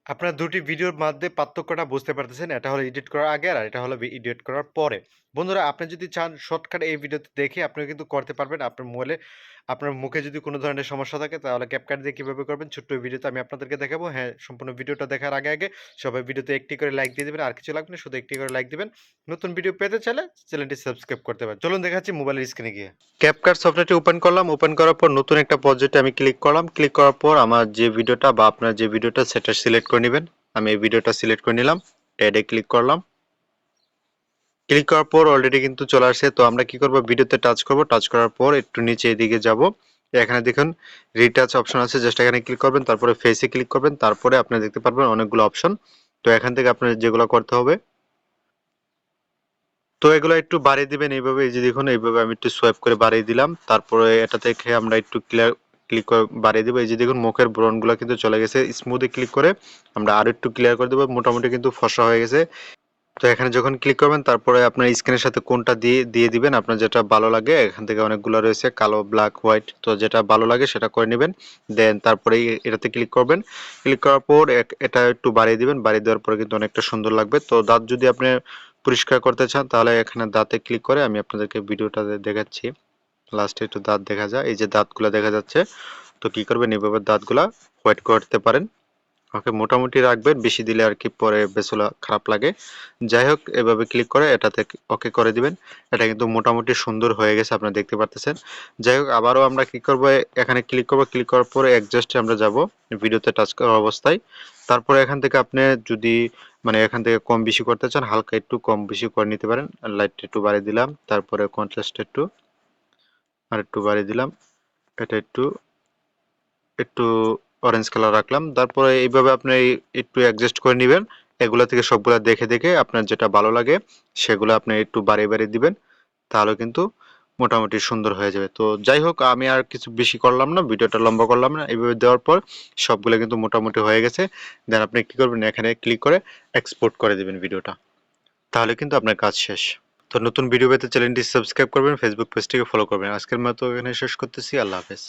আপনারা দুটি ভিডিওর মধ্যে পার্থক্যটা বুঝতে পারতেছেন। এটা হলো এডিট করার আগে আর এটা হলো এডিট করার পরে। বন্ধুরা আপনি যদি চান শর্টকাট এই ভিডিওতে দেখে আপনিও কিন্তু করতে পারবেন। আপনার মোবাইলে আপনার মুখে যদি কোনো ধরনের সমস্যা থাকে তাহলে ক্যাপকাট দিয়ে কিভাবে করবেন ছোট্ট এই ভিডিওতে আমি আপনাদেরকে দেখাবো। হ্যাঁ, সম্পূর্ণ ভিডিওটা দেখার আগে সবাই ভিডিওতে একটি করে লাইক দিয়ে দিবেন। আর কিছু লাগবে না, শুধু একটি করে লাইক দিবেন। নতুন ভিডিও পেতে চাইলে চ্যানেলটি সাবস্ক্রাইব করতে পারেন। চলুন দেখাচ্ছি মোবাইলের স্ক্রিনে গিয়ে। ক্যাপকাট সফটওয়্যারটি ওপেন করলাম। ওপেন করার পর নতুন একটা প্রজেক্টে আমি ক্লিক করলাম। ক্লিক করার পর আমার যে ভিডিওটা বা আপনার যে ভিডিওটা সেটা সিলেক্ট করে নেবেন। আমি এই ভিডিওটা সিলেক্ট করে নিলাম, অ্যাডে ক্লিক করলাম। ক্লিক করার পর অলরেডি কিন্তু চলে আসছে। তো আমরা কি করব, ভিডিওতে টাচ করব, টাচ করার পর একটু নিচে এদিকে যাব। এখানে দেখুন রিটাচ অপশন আছে, জাস্ট এখানে ক্লিক করবেন, তারপরে ফেসে ক্লিক করবেন, তারপরে আপনি দেখতে পারবেন অনেকগুলো অপশন। তো এখান থেকে আপনার যেগুলো করতে হবে, তো এগুলো একটু বাড়িয়ে দিবেন এইভাবে। এই যে দেখুন এইভাবে আমি একটু সোয়াইপ করে বাড়িয়ে দিলাম। তারপরে এটা থেকে আমরা একটু ক্লিক করে বাড়িয়ে দিব। এই যে দেখুন মুখের ব্রণগুলো কিন্তু চলে গেছে। স্মুথে ক্লিক করে আমরা আরো একটু ক্লিয়ার করে দেবো। মোটামুটি কিন্তু ফর্সা হয়ে গেছে। তো এখানে যখন ক্লিক করবেন তারপরে আপনার স্ক্রিনের সাথে কোনটা দিয়ে দিবেন, আপনার যেটা ভালো লাগে। এখান থেকে অনেকগুলো রয়েছে, কালো, ব্ল্যাক, হোয়াইট, তো যেটা ভালো লাগে সেটা করে নেবেন। দেন তারপরে এটাতে ক্লিক করবেন। ক্লিক করার পর এটা একটু বাড়িয়ে দিবেন। বাড়িয়ে দেওয়ার পরে কিন্তু অনেকটা সুন্দর লাগবে। তো দাঁত যদি আপনি পরিষ্কার করতে চান তাহলে এখানে দাঁতে ক্লিক করে আমি আপনাদেরকে ভিডিওটা দেখাচ্ছি। লাস্টে একটু দাঁত দেখা যায়, এই যে দাঁতগুলো দেখা যাচ্ছে। তো কি করবেন, এইভাবে দাঁতগুলা হোয়াইট করতে পারেন। ওকে, মোটামুটি রাখবেন, বেশি দিলে আর কি পরে বেসুলা খারাপ লাগে। যাই হোক, এভাবে ক্লিক করে এটাতে ওকে করে দিবেন। এটা কিন্তু মোটামুটি সুন্দর হয়ে গেছে, আপনারা দেখতে পারতেছেন। যাই হোক, আবারও আমরা কি করব, এখানে ক্লিক করব। ক্লিক করার পরে অ্যাডজাস্টে আমরা যাব, ভিডিওতে টাচ করা অবস্থায়। তারপরে এখান থেকে আপনি যদি এখান থেকে কম বেশি করতে চান, হালকা একটু কম বেশি করে নিতে পারেন। লাইটটা একটু বাড়িয়ে দিলাম, তারপরে কন্ট্রাস্ট একটু আর একটু বাড়িয়ে দিলাম। এটা একটু একটু অরেঞ্জ কালার রাখলাম। তারপরে এইভাবে আপনি একটু অ্যাডজাস্ট করে নেবেন। এগুলা থেকে সবগুলা দেখে দেখে আপনার যেটা ভালো লাগে সেগুলো আপনি একটু বাড়িয়ে বাড়িয়ে দিবেন। তাহলে কিন্তু মোটামুটি সুন্দর হয়ে যাবে। তো যাই হোক, আমি আর কিছু বেশি করলাম না, ভিডিওটা লম্বা করলাম না। এইভাবে দেওয়ার পর সবগুলো কিন্তু মোটামুটি হয়ে গেছে। দেন আপনি কি করবেন, এখানে ক্লিক করে এক্সপোর্ট করে দিবেন ভিডিওটা। তাহলে কিন্তু আপনার কাজ শেষ। তো নতুন ভিডিও পেতে চ্যানেলটি সাবস্ক্রাইব করবেন, ফেসবুক পেজটিকে ফলো করবেন। আজকের মতো এখানে শেষ করতেছি। আল্লাহ হাফেজ।